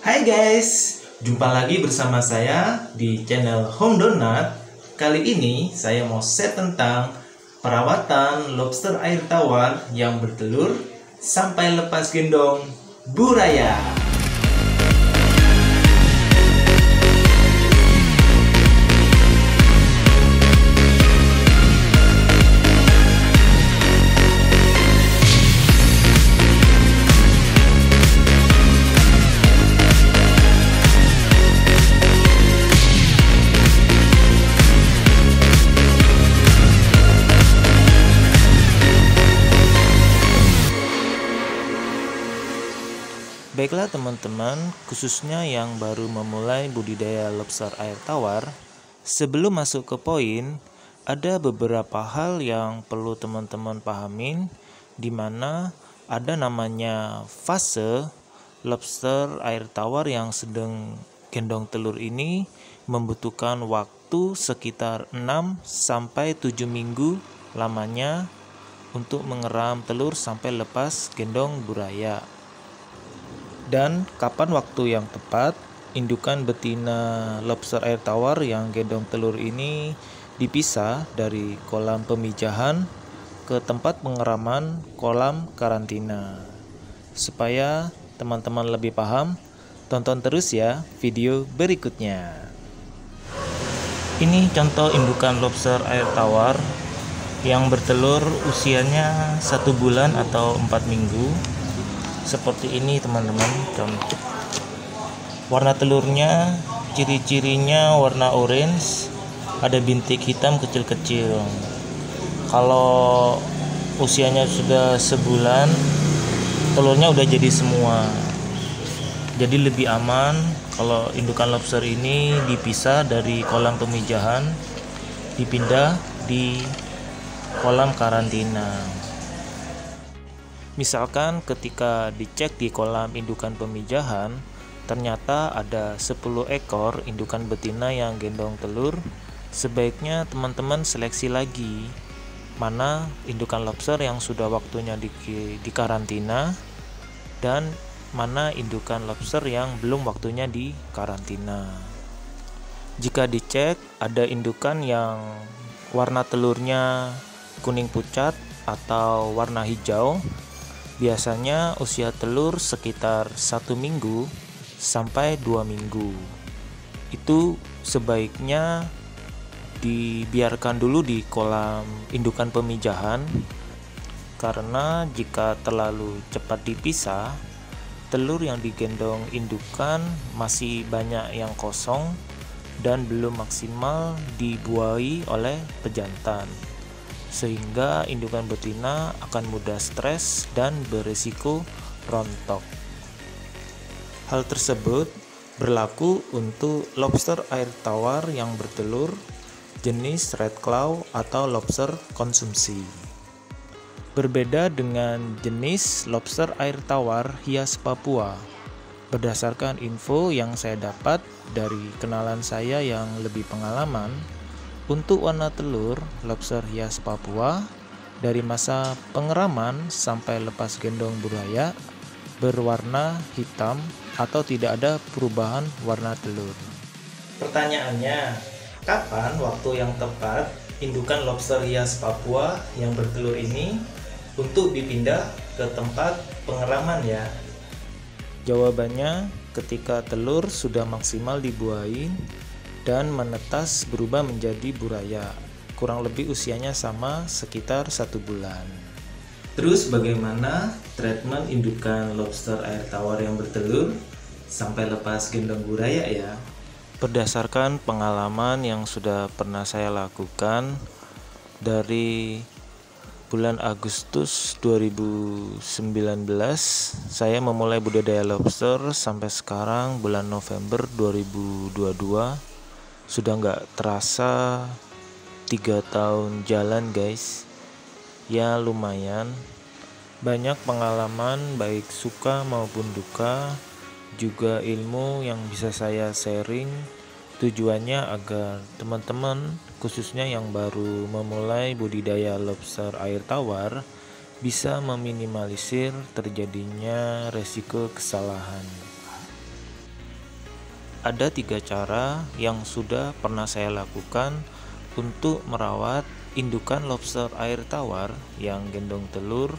Hai guys, jumpa lagi bersama saya di channel Home Donut. Kali ini saya mau share tentang perawatan lobster air tawar yang bertelur sampai lepas gendong buraya. Baiklah teman-teman, khususnya yang baru memulai budidaya lobster air tawar, sebelum masuk ke poin, ada beberapa hal yang perlu teman-teman pahamin, di mana ada namanya fase lobster air tawar yang sedang gendong telur ini membutuhkan waktu sekitar 6-7 minggu lamanya untuk mengeram telur sampai lepas gendong buraya. Dan kapan waktu yang tepat indukan betina lobster air tawar yang gendong telur ini dipisah dari kolam pemijahan ke tempat pengeraman kolam karantina. Supaya teman-teman lebih paham, tonton terus ya video berikutnya. Ini contoh indukan lobster air tawar yang bertelur usianya 1 bulan atau 4 minggu. Seperti ini teman-teman, contoh warna telurnya, ciri-cirinya warna orange, ada bintik hitam kecil-kecil. Kalau usianya sudah sebulan, telurnya udah jadi semua. Jadi lebih aman kalau indukan lobster ini dipisah dari kolam pemijahan, dipindah di kolam karantina. Misalkan ketika dicek di kolam indukan pemijahan, ternyata ada 10 ekor indukan betina yang gendong telur, sebaiknya teman-teman seleksi lagi mana indukan lobster yang sudah waktunya di karantina dan mana indukan lobster yang belum waktunya di karantina. Jika dicek ada indukan yang warna telurnya kuning pucat atau warna hijau, biasanya usia telur sekitar 1 minggu sampai 2 minggu. Itu sebaiknya dibiarkan dulu di kolam indukan pemijahan, karena jika terlalu cepat dipisah, telur yang digendong indukan masih banyak yang kosong dan belum maksimal dibuahi oleh pejantan, sehingga indukan betina akan mudah stres dan berisiko rontok. Hal tersebut berlaku untuk lobster air tawar yang bertelur jenis red claw atau lobster konsumsi. Berbeda dengan jenis lobster air tawar hias Papua. Berdasarkan info yang saya dapat dari kenalan saya yang lebih pengalaman, untuk warna telur lobster hias Papua dari masa pengeraman sampai lepas gendong buraya berwarna hitam atau tidak ada perubahan warna telur. Pertanyaannya, kapan waktu yang tepat indukan lobster hias Papua yang bertelur ini untuk dipindah ke tempat pengeraman ya? Jawabannya, ketika telur sudah maksimal dibuahi dan menetas berubah menjadi buraya, kurang lebih usianya sama sekitar 1 bulan. Terus bagaimana treatment indukan lobster air tawar yang bertelur sampai lepas gendong buraya ya? Berdasarkan pengalaman yang sudah pernah saya lakukan dari bulan Agustus 2019, saya memulai budidaya lobster sampai sekarang bulan November 2022. Sudah nggak terasa 3 tahun jalan guys. Ya lumayan, banyak pengalaman baik suka maupun duka, juga ilmu yang bisa saya sharing. Tujuannya agar teman-teman khususnya yang baru memulai budidaya lobster air tawar bisa meminimalisir terjadinya resiko kesalahan. Ada 3 cara yang sudah pernah saya lakukan untuk merawat indukan lobster air tawar yang gendong telur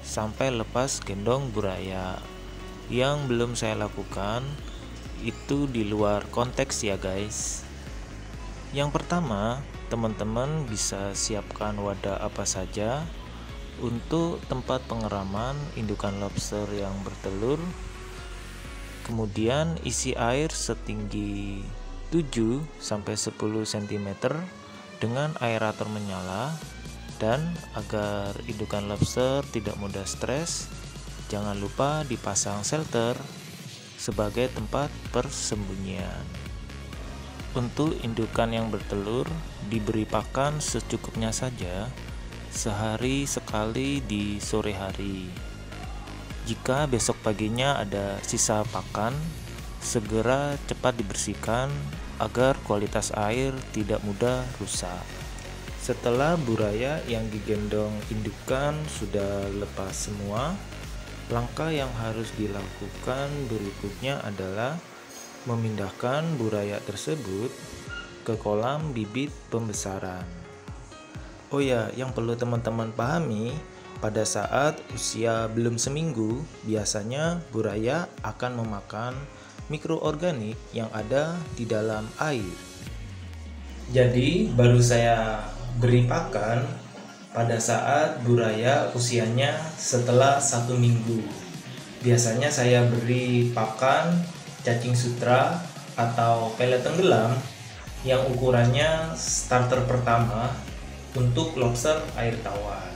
sampai lepas gendong buraya. Yang belum saya lakukan itu di luar konteks ya guys. Yang pertama, teman-teman bisa siapkan wadah apa saja untuk tempat pengeraman indukan lobster yang bertelur. Kemudian isi air setinggi 7-10 cm dengan aerator menyala, dan agar indukan lobster tidak mudah stres, jangan lupa dipasang shelter sebagai tempat persembunyian. Untuk indukan yang bertelur diberi pakan secukupnya saja, sehari sekali di sore hari. Jika besok paginya ada sisa pakan, segera cepat dibersihkan agar kualitas air tidak mudah rusak. Setelah buraya yang digendong indukan sudah lepas semua, langkah yang harus dilakukan berikutnya adalah memindahkan buraya tersebut ke kolam bibit pembesaran. Oh ya, yang perlu teman-teman pahami, pada saat usia belum seminggu, biasanya buraya akan memakan mikroorganik yang ada di dalam air. Jadi baru saya beri pakan pada saat buraya usianya setelah 1 minggu. Biasanya saya beri pakan cacing sutra atau pelet tenggelam yang ukurannya starter pertama untuk lobster air tawar.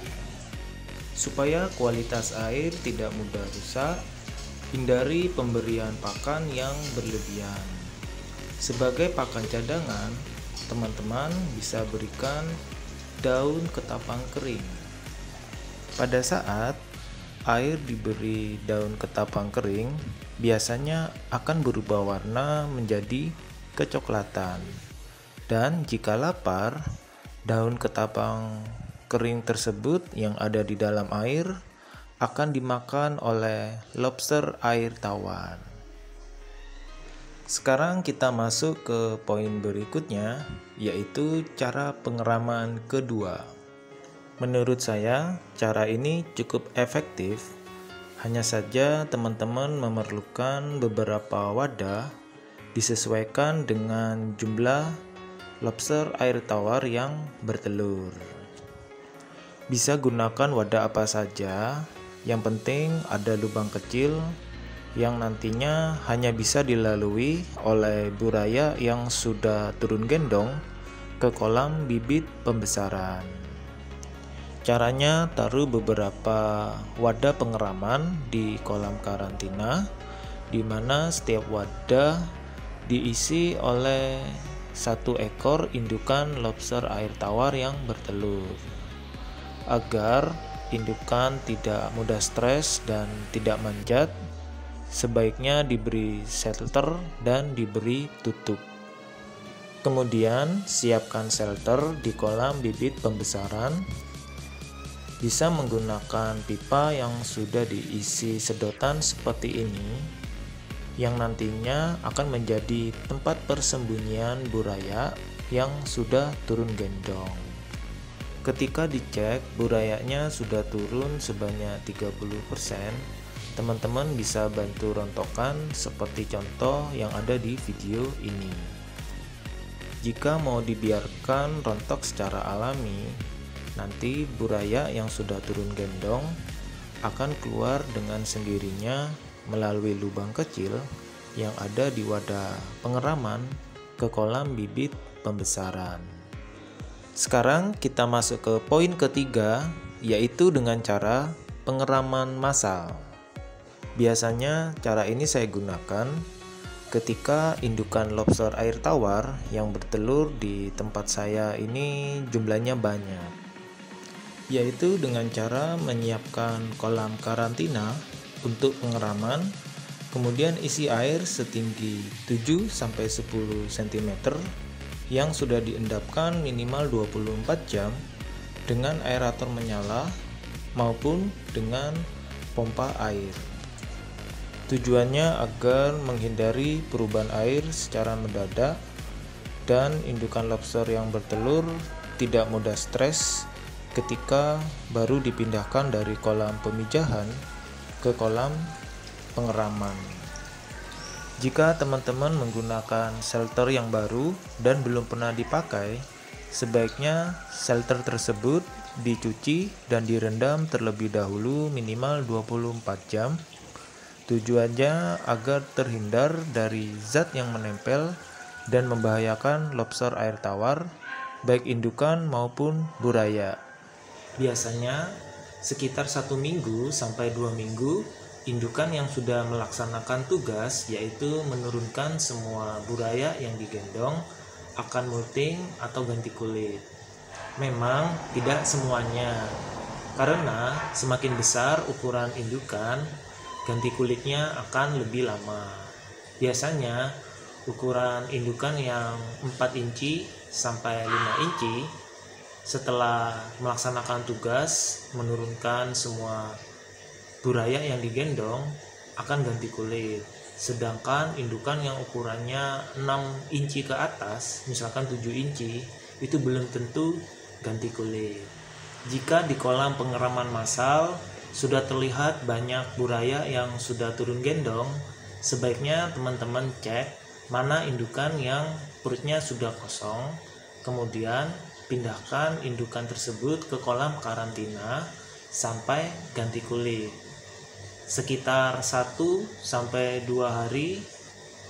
Supaya kualitas air tidak mudah rusak, hindari pemberian pakan yang berlebihan. Sebagai pakan cadangan, teman-teman bisa berikan daun ketapang kering. Pada saat air diberi daun ketapang kering, biasanya akan berubah warna menjadi kecoklatan. Dan jika lapar, daun ketapang kering tersebut yang ada di dalam air akan dimakan oleh lobster air tawar. Sekarang kita masuk ke poin berikutnya, yaitu cara pengeraman kedua. Menurut saya, cara ini cukup efektif. Hanya saja teman-teman memerlukan beberapa wadah disesuaikan dengan jumlah lobster air tawar yang bertelur. Bisa gunakan wadah apa saja, yang penting ada lubang kecil yang nantinya hanya bisa dilalui oleh buraya yang sudah turun gendong ke kolam bibit pembesaran. Caranya, taruh beberapa wadah pengeraman di kolam karantina, di mana setiap wadah diisi oleh 1 ekor indukan lobster air tawar yang bertelur. Agar indukan tidak mudah stres dan tidak manjat, sebaiknya diberi shelter dan diberi tutup. Kemudian siapkan shelter di kolam bibit pembesaran. Bisa menggunakan pipa yang sudah diisi sedotan seperti ini, yang nantinya akan menjadi tempat persembunyian buraya yang sudah turun gendong. Ketika dicek burayanya sudah turun sebanyak 30%, teman-teman bisa bantu rontokan seperti contoh yang ada di video ini. Jika mau dibiarkan rontok secara alami, nanti buraya yang sudah turun gendong akan keluar dengan sendirinya melalui lubang kecil yang ada di wadah pengeraman ke kolam bibit pembesaran. Sekarang kita masuk ke poin ketiga, yaitu dengan cara pengeraman massal. Biasanya cara ini saya gunakan ketika indukan lobster air tawar yang bertelur di tempat saya ini jumlahnya banyak, yaitu dengan cara menyiapkan kolam karantina untuk pengeraman, kemudian isi air setinggi 7-10 cm yang sudah diendapkan minimal 24 jam dengan aerator menyala maupun dengan pompa air. Tujuannya agar menghindari perubahan air secara mendadak dan indukan lobster yang bertelur tidak mudah stres ketika baru dipindahkan dari kolam pemijahan ke kolam pengeraman. Jika teman-teman menggunakan shelter yang baru dan belum pernah dipakai, sebaiknya shelter tersebut dicuci dan direndam terlebih dahulu minimal 24 jam. Tujuannya agar terhindar dari zat yang menempel dan membahayakan lobster air tawar, baik indukan maupun buraya. Biasanya sekitar 1 minggu sampai 2 minggu, indukan yang sudah melaksanakan tugas yaitu menurunkan semua buraya yang digendong akan molting atau ganti kulit. Memang tidak semuanya, karena semakin besar ukuran indukan, ganti kulitnya akan lebih lama. Biasanya ukuran indukan yang 4 inci sampai 5 inci setelah melaksanakan tugas menurunkan semua buraya yang digendong akan ganti kulit. Sedangkan indukan yang ukurannya 6 inci ke atas, misalkan 7 inci, itu belum tentu ganti kulit. Jika di kolam pengeraman massal sudah terlihat banyak buraya yang sudah turun gendong, sebaiknya teman-teman cek mana indukan yang perutnya sudah kosong, kemudian pindahkan indukan tersebut ke kolam karantina sampai ganti kulit. Sekitar 1-2 hari,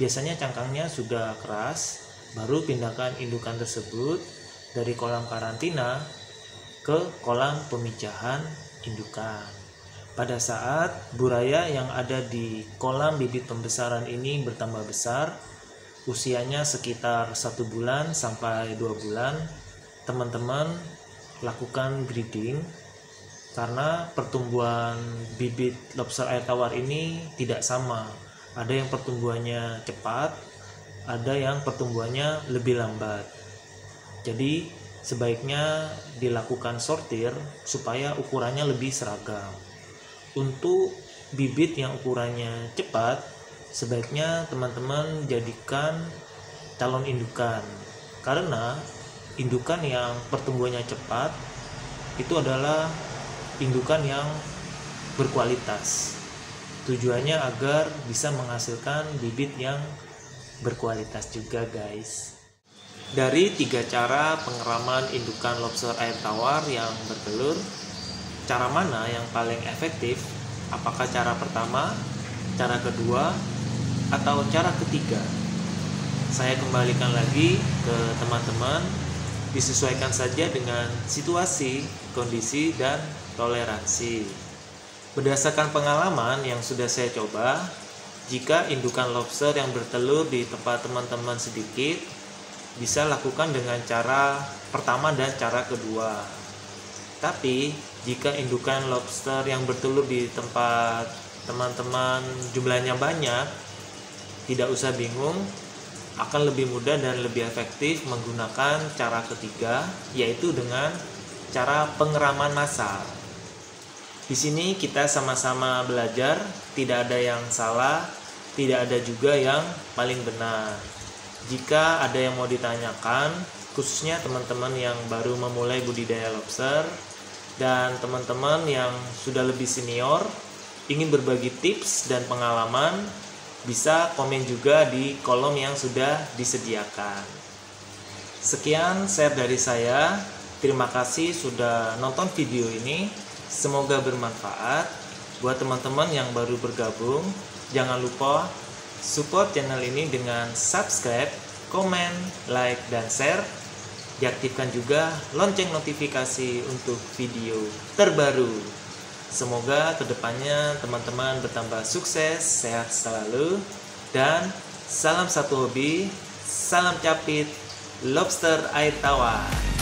biasanya cangkangnya sudah keras, baru pindahkan indukan tersebut dari kolam karantina ke kolam pemijahan indukan. Pada saat buraya yang ada di kolam bibit pembesaran ini bertambah besar, usianya sekitar 1 bulan sampai 2 bulan, teman-teman lakukan breeding karena pertumbuhan bibit lobster air tawar ini tidak sama. Ada yang pertumbuhannya cepat, ada yang pertumbuhannya lebih lambat. Jadi sebaiknya dilakukan sortir supaya ukurannya lebih seragam. Untuk bibit yang ukurannya cepat, sebaiknya teman-teman jadikan calon indukan, karena indukan yang pertumbuhannya cepat itu adalah indukan yang berkualitas. Tujuannya agar bisa menghasilkan bibit yang berkualitas juga, guys. Dari 3 cara pengeraman indukan lobster air tawar yang bertelur, cara mana yang paling efektif? Apakah cara pertama, cara kedua, atau cara ketiga? Saya kembalikan lagi ke teman-teman, disesuaikan saja dengan situasi, kondisi, dan toleransi. Berdasarkan pengalaman yang sudah saya coba, jika indukan lobster yang bertelur di tempat teman-teman sedikit, bisa lakukan dengan cara pertama dan cara kedua. Tapi jika indukan lobster yang bertelur di tempat teman-teman jumlahnya banyak, tidak usah bingung, akan lebih mudah dan lebih efektif menggunakan cara ketiga, yaitu dengan cara pengeraman massal. Di sini kita sama-sama belajar, tidak ada yang salah, tidak ada juga yang paling benar. Jika ada yang mau ditanyakan, khususnya teman-teman yang baru memulai budidaya lobster dan teman-teman yang sudah lebih senior, ingin berbagi tips dan pengalaman, bisa komen juga di kolom yang sudah disediakan. Sekian share dari saya. Terima kasih sudah nonton video ini. Semoga bermanfaat. Buat teman-teman yang baru bergabung, jangan lupa support channel ini dengan subscribe, komen, like, dan share. Diaktifkan juga lonceng notifikasi untuk video terbaru. Semoga kedepannya teman-teman bertambah sukses, sehat selalu, dan salam satu hobi, salam capit, lobster air tawar.